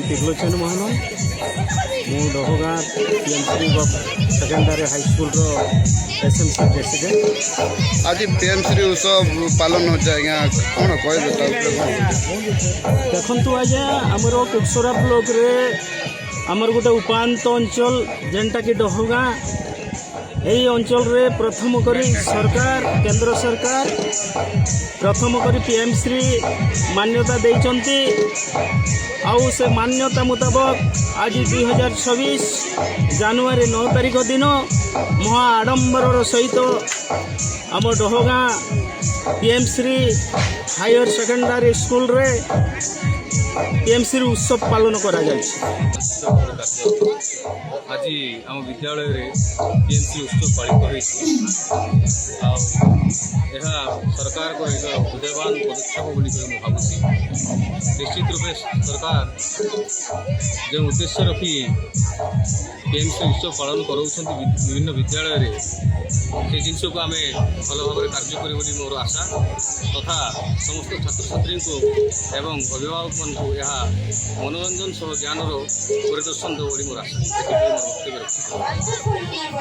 त्रिलोचन मोहन मु डहगाँ PMC secondary high school SMC president. आज पीएमसी उत्सव पालन होता है कौन कह देखु आज्ञा आमर कुटसरा ब्लॉक रे आमर गोटे उपात अंचल जेनटा कि डहगाँ यही अंचल रे प्रथम करी सरकार केंद्र सरकार प्रथम करी पीएमसी मान्यता देइचंती। आउ से मान्यता मुताबक आज 2026 जनवरी 9 तारिख दिन महा आडंबर सहित आम डहगाँ पीएमसी हायर सेकेंडरी स्कूल रे पीएमसी उत्सव पालन करा आज आम विद्यालय रे पीएमसी उत्सव पालित सरकार को एक हृदयवान पदक्षेप बोली भावुसी। निश्चित रूपे सरकार जो उद्देश्य रखी पीएमसी उत्सव पालन कराउछन्ति विभिन्न विद्यालय रे से जिनस को आम भल भाव कार्य करी बोली मोर आशा तथा समस्त छात्र छात्री को एवं अभिभावक मान को यह मनोरंजन सह ज्ञान परिदर्शन दो बोली मोर आशा।